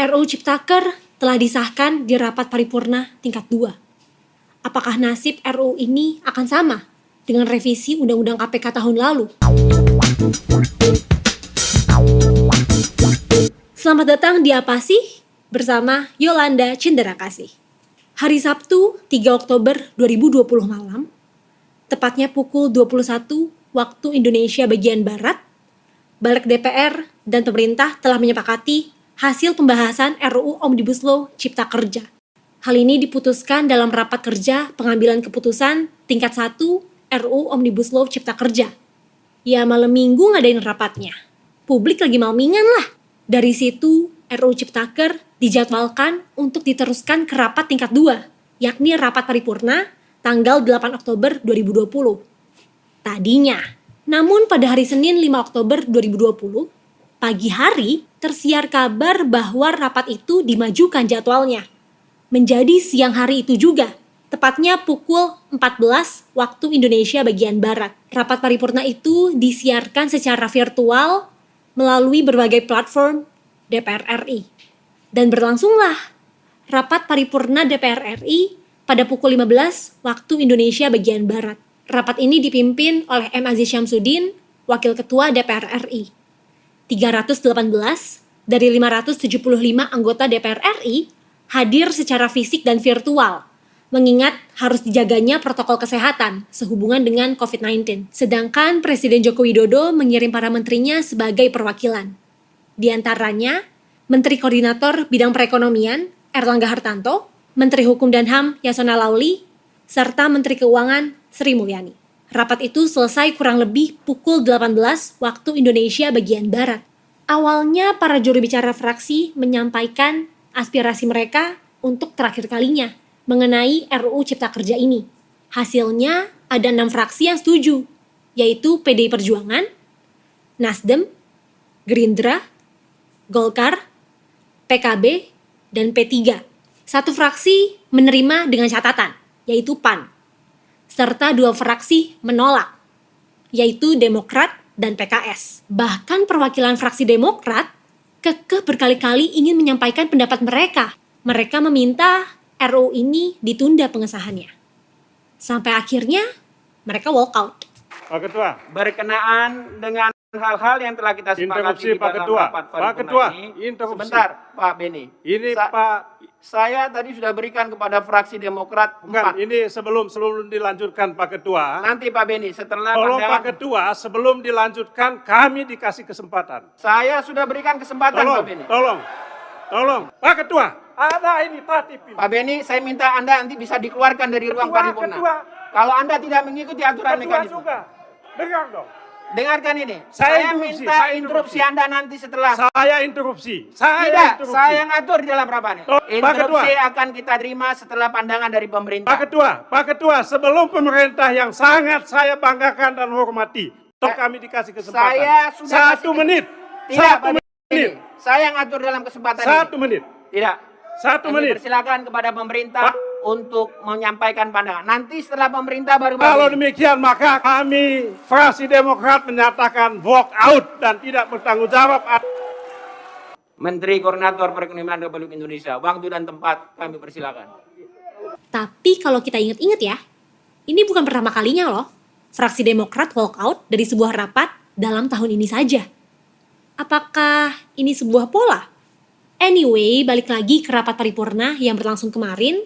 RUU Ciptaker telah disahkan di rapat paripurna tingkat 2. Apakah nasib RUU ini akan sama dengan revisi Undang-Undang KPK tahun lalu? Selamat datang di Apa Sih? Bersama Yolanda Cinderakasih. Hari Sabtu 3 Oktober 2020 malam, tepatnya pukul 21 waktu Indonesia bagian Barat, Balik DPR dan pemerintah telah menyepakati hasil pembahasan RUU Omnibus Law Cipta Kerja. Hal ini diputuskan dalam rapat kerja pengambilan keputusan tingkat 1 RUU Omnibus Law Cipta Kerja. Ya malam minggu ngadain rapatnya. Publik lagi malmingan lah. Dari situ RUU Ciptaker dijadwalkan untuk diteruskan ke rapat tingkat 2, yakni rapat paripurna tanggal 8 Oktober 2020. Tadinya, namun pada hari Senin 5 Oktober 2020, pagi hari tersiar kabar bahwa rapat itu dimajukan jadwalnya menjadi siang hari itu juga, tepatnya pukul 14 waktu Indonesia bagian Barat. Rapat paripurna itu disiarkan secara virtual melalui berbagai platform DPR RI. Dan berlangsunglah rapat paripurna DPR RI pada pukul 15 waktu Indonesia bagian Barat. Rapat ini dipimpin oleh M. Aziz Syamsuddin, Wakil Ketua DPR RI. 318 dari 575 anggota DPR RI hadir secara fisik dan virtual, mengingat harus dijaganya protokol kesehatan sehubungan dengan COVID-19. Sedangkan Presiden Joko Widodo mengirim para menterinya sebagai perwakilan. Di antaranya, Menteri Koordinator Bidang Perekonomian Erlangga Hartanto, Menteri Hukum dan HAM Yasona Lauli, serta Menteri Keuangan Sri Mulyani. Rapat itu selesai kurang lebih pukul 18 waktu Indonesia bagian Barat. Awalnya para juru bicara fraksi menyampaikan aspirasi mereka untuk terakhir kalinya mengenai RUU Cipta Kerja ini. Hasilnya ada 6 fraksi yang setuju, yaitu PDI Perjuangan, Nasdem, Gerindra, Golkar, PKB, dan P3. Satu fraksi menerima dengan catatan, yaitu PAN. Serta 2 fraksi menolak, yaitu Demokrat dan PKS. Bahkan perwakilan fraksi Demokrat kekeh berkali-kali ingin menyampaikan pendapat mereka. Mereka meminta RUU ini ditunda pengesahannya. Sampai akhirnya mereka walk out. Pak Ketua, Berkenaan dengan hal-hal yang telah kita sepakati di Pak dalam Ketua. rapat Pak Ketua, ini. interupsi. Sebentar, Pak Beni. Ini Pak, Saya tadi sudah berikan kepada fraksi Demokrat bukan, 4. ini sebelum dilanjutkan Pak Ketua. Nanti Pak Beni, setelah Tolong pandangan. Pak Ketua, sebelum dilanjutkan kami dikasih kesempatan. Saya sudah berikan kesempatan Tolong, Pak Beni. tolong. Pak Ketua, ada ini tatip ini. Pak Beni, saya minta Anda nanti bisa dikeluarkan dari ruang paripurna. Ketua. Kalau Anda tidak mengikuti aturan Ketua mekanisme. juga. Dengar dong. Dengarkan ini. Saya minta interupsi. interupsi Anda nanti setelah. Saya interupsi. Tidak, saya ngatur di dalam rapat ini. Pak Interupsi Ketua. akan kita terima setelah pandangan dari pemerintah. Pak Ketua, sebelum pemerintah yang sangat saya banggakan dan hormati, kami dikasih kesempatan. Saya sudah 1 menit. Tidak, 1 Pak menit. Beni. Saya ngatur dalam kesempatan 1 ini. menit. Tidak. 1 Kami menit. persilakan kepada pemerintah untuk menyampaikan pandangan. Nanti setelah pemerintah baru. Kalau demikian maka kami fraksi Demokrat menyatakan walk out dan tidak bertanggung jawab. Menteri Koordinator Perekonomian Republik Indonesia, waktu dan tempat kami persilakan. Tapi kalau kita ingat-ingat ya, ini bukan pertama kalinya loh fraksi Demokrat walk out dari sebuah rapat dalam tahun ini saja. Apakah ini sebuah pola? Anyway, balik lagi ke rapat paripurna yang berlangsung kemarin.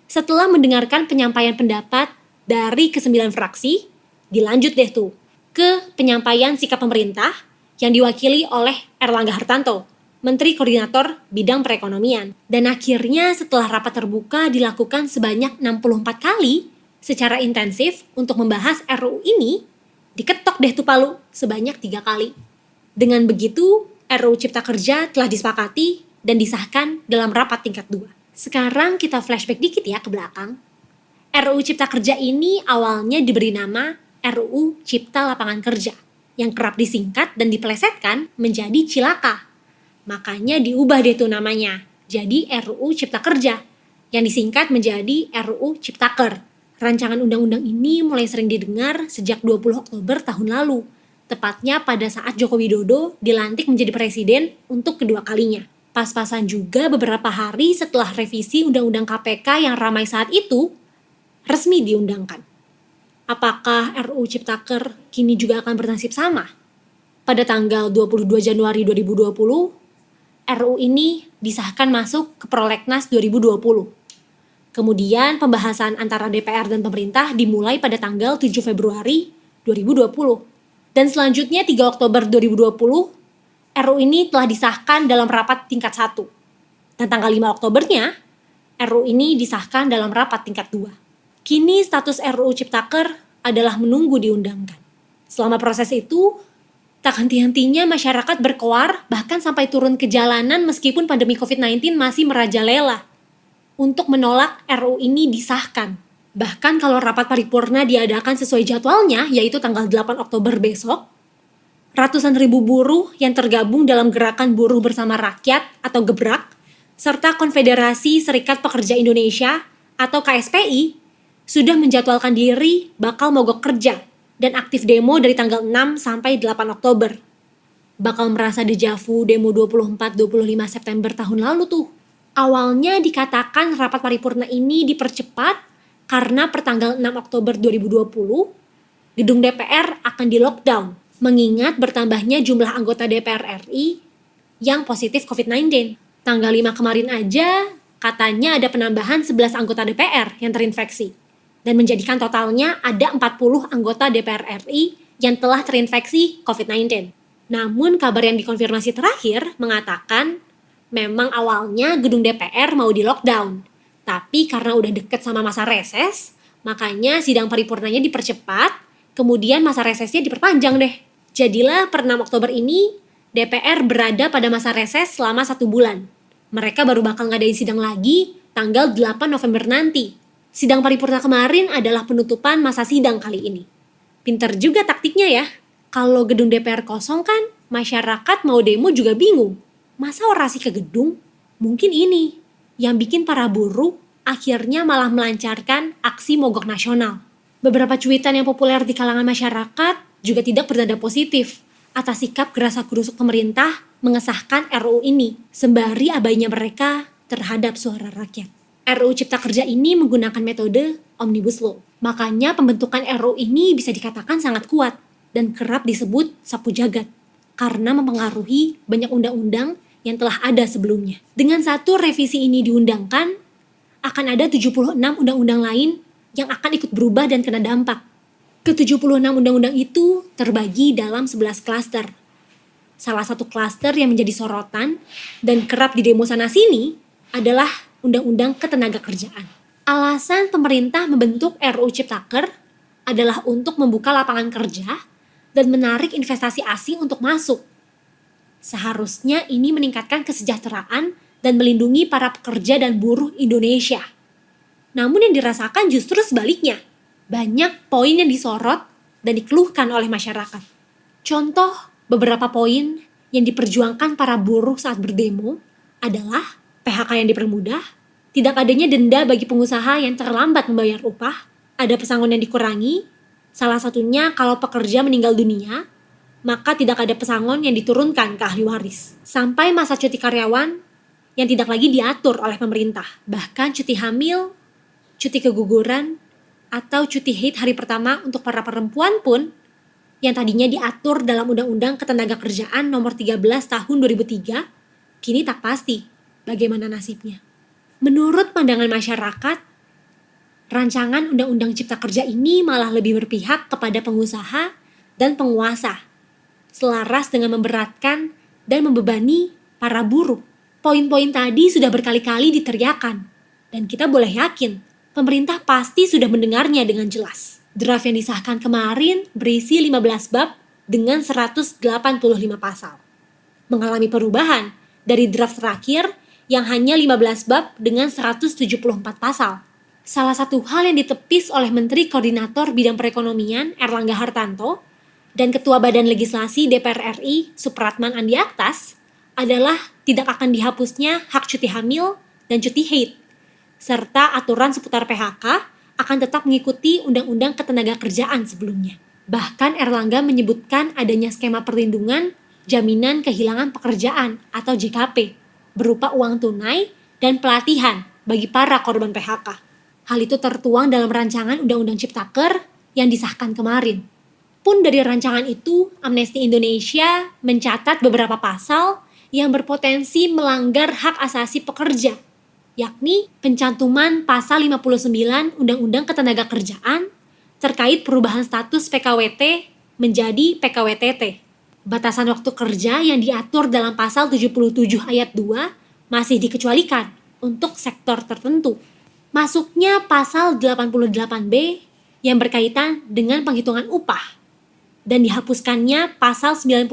Setelah mendengarkan penyampaian pendapat dari ke-9 fraksi, dilanjut deh tuh ke penyampaian sikap pemerintah yang diwakili oleh Erlangga Hartanto, Menteri Koordinator Bidang Perekonomian. Dan akhirnya setelah rapat terbuka dilakukan sebanyak 64 kali secara intensif untuk membahas RUU ini, diketok deh tuh palu sebanyak 3 kali. Dengan begitu, RUU Cipta Kerja telah disepakati dan disahkan dalam rapat tingkat 2. Sekarang kita flashback dikit ya ke belakang. RUU Cipta Kerja ini awalnya diberi nama RUU Cipta Lapangan Kerja, yang kerap disingkat dan dipelesetkan menjadi Cilaka. Makanya diubah deh tuh namanya, jadi RUU Cipta Kerja, yang disingkat menjadi RUU Ciptaker. Rancangan undang-undang ini mulai sering didengar sejak 20 Oktober tahun lalu, tepatnya pada saat Joko Widodo dilantik menjadi presiden untuk kedua kalinya. Pas-pasan juga beberapa hari setelah revisi Undang-Undang KPK yang ramai saat itu resmi diundangkan. Apakah RUU Ciptaker kini juga akan bernasib sama? Pada tanggal 22 Januari 2020, RUU ini disahkan masuk ke Prolegnas 2020. Kemudian pembahasan antara DPR dan pemerintah dimulai pada tanggal 7 Februari 2020. Dan selanjutnya 3 Oktober 2020, RUU ini telah disahkan dalam rapat tingkat 1. Dan tanggal 5 Oktobernya, RUU ini disahkan dalam rapat tingkat 2. Kini status RUU Ciptaker adalah menunggu diundangkan. Selama proses itu, tak henti-hentinya masyarakat berkoar bahkan sampai turun ke jalanan meskipun pandemi COVID-19 masih merajalela untuk menolak RUU ini disahkan. Bahkan kalau rapat paripurna diadakan sesuai jadwalnya, yaitu tanggal 8 Oktober besok, ratusan ribu buruh yang tergabung dalam Gerakan Buruh Bersama Rakyat atau GEBRAK, serta Konfederasi Serikat Pekerja Indonesia atau KSPI, sudah menjadwalkan diri bakal mogok kerja dan aktif demo dari tanggal 6 sampai 8 Oktober. Bakal merasa dejavu demo 24-25 September tahun lalu tuh. Awalnya dikatakan rapat paripurna ini dipercepat karena pertanggal 6 Oktober 2020, gedung DPR akan di-lockdown, mengingat bertambahnya jumlah anggota DPR RI yang positif COVID-19. Tanggal 5 kemarin aja katanya ada penambahan 11 anggota DPR yang terinfeksi. Dan menjadikan totalnya ada 40 anggota DPR RI yang telah terinfeksi COVID-19. Namun kabar yang dikonfirmasi terakhir mengatakan memang awalnya gedung DPR mau di-lockdown. Tapi karena udah deket sama masa reses, makanya sidang paripurnanya dipercepat, kemudian masa resesnya diperpanjang deh. Jadilah per 6 Oktober ini, DPR berada pada masa reses selama 1 bulan. Mereka baru bakal ngadain sidang lagi tanggal 8 November nanti. Sidang paripurna kemarin adalah penutupan masa sidang kali ini. Pinter juga taktiknya ya. Kalau gedung DPR kosong kan, masyarakat mau demo juga bingung. Masa orasi ke gedung? Mungkin ini yang bikin para buruh akhirnya malah melancarkan aksi mogok nasional. Beberapa cuitan yang populer di kalangan masyarakat juga tidak bernada positif atas sikap gerasa-gerusuk pemerintah mengesahkan RUU ini, sembari abainya mereka terhadap suara rakyat. RUU Cipta Kerja ini menggunakan metode Omnibus Law. Makanya pembentukan RUU ini bisa dikatakan sangat kuat dan kerap disebut sapu jagat karena mempengaruhi banyak undang-undang yang telah ada sebelumnya. Dengan satu revisi ini diundangkan, akan ada 76 undang-undang lain yang akan ikut berubah dan kena dampak. Ke-76 undang-undang itu terbagi dalam 11 klaster. Salah satu klaster yang menjadi sorotan dan kerap didemo sana-sini adalah Undang-Undang Ketenagakerjaan. Alasan pemerintah membentuk RUU Ciptaker adalah untuk membuka lapangan kerja dan menarik investasi asing untuk masuk. Seharusnya ini meningkatkan kesejahteraan dan melindungi para pekerja dan buruh Indonesia. Namun yang dirasakan justru sebaliknya. Banyak poin yang disorot dan dikeluhkan oleh masyarakat. Contoh beberapa poin yang diperjuangkan para buruh saat berdemo adalah PHK yang dipermudah, tidak adanya denda bagi pengusaha yang terlambat membayar upah, ada pesangon yang dikurangi, salah satunya kalau pekerja meninggal dunia, maka tidak ada pesangon yang diturunkan ke ahli waris. Sampai masa cuti karyawan yang tidak lagi diatur oleh pemerintah. Bahkan cuti hamil, cuti keguguran, atau cuti haid hari pertama untuk para perempuan pun yang tadinya diatur dalam Undang-Undang Ketenagakerjaan nomor 13 tahun 2003, kini tak pasti bagaimana nasibnya. Menurut pandangan masyarakat, rancangan Undang-Undang Cipta Kerja ini malah lebih berpihak kepada pengusaha dan penguasa, selaras dengan memberatkan dan membebani para buruh. Poin-poin tadi sudah berkali-kali diteriakan, dan kita boleh yakin pemerintah pasti sudah mendengarnya dengan jelas. Draft yang disahkan kemarin berisi 15 bab dengan 185 pasal. Mengalami perubahan dari draft terakhir yang hanya 15 bab dengan 174 pasal. Salah satu hal yang ditepis oleh Menteri Koordinator Bidang Perekonomian Erlangga Hartanto dan Ketua Badan Legislasi DPR RI Supratman Andi Aktas adalah tidak akan dihapusnya hak cuti hamil dan cuti haid, serta aturan seputar PHK akan tetap mengikuti Undang-Undang Ketenagakerjaan sebelumnya. Bahkan Erlangga menyebutkan adanya skema perlindungan jaminan kehilangan pekerjaan atau JKP berupa uang tunai dan pelatihan bagi para korban PHK. Hal itu tertuang dalam rancangan Undang-Undang Ciptaker yang disahkan kemarin. Pun dari rancangan itu, Amnesty Indonesia mencatat beberapa pasal yang berpotensi melanggar hak asasi pekerja, yakni pencantuman pasal 59 Undang-Undang Ketenagakerjaan terkait perubahan status PKWT menjadi PKWTT. Batasan waktu kerja yang diatur dalam pasal 77 ayat 2 masih dikecualikan untuk sektor tertentu. Masuknya pasal 88B yang berkaitan dengan penghitungan upah dan dihapuskannya pasal 91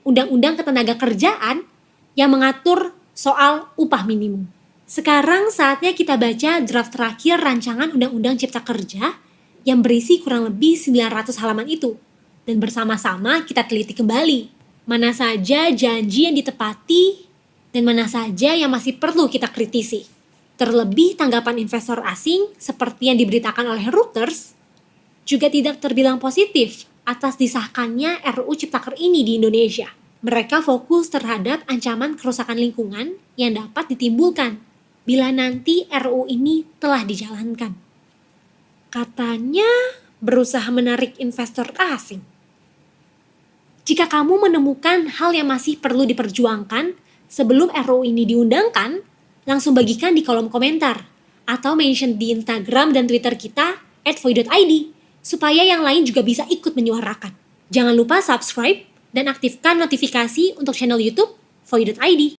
Undang-Undang Ketenagakerjaan yang mengatur soal upah minimum. Sekarang saatnya kita baca draft terakhir rancangan Undang-Undang Cipta Kerja yang berisi kurang lebih 900 halaman itu. Dan bersama-sama kita teliti kembali mana saja janji yang ditepati dan mana saja yang masih perlu kita kritisi. Terlebih tanggapan investor asing seperti yang diberitakan oleh Reuters juga tidak terbilang positif atas disahkannya RUU Ciptaker ini di Indonesia. Mereka fokus terhadap ancaman kerusakan lingkungan yang dapat ditimbulkan bila nanti RUU ini telah dijalankan. Katanya berusaha menarik investor asing. Jika kamu menemukan hal yang masih perlu diperjuangkan sebelum RUU ini diundangkan, langsung bagikan di kolom komentar atau mention di Instagram dan Twitter kita @foi.id supaya yang lain juga bisa ikut menyuarakan. Jangan lupa subscribe dan aktifkan notifikasi untuk channel YouTube foi.id.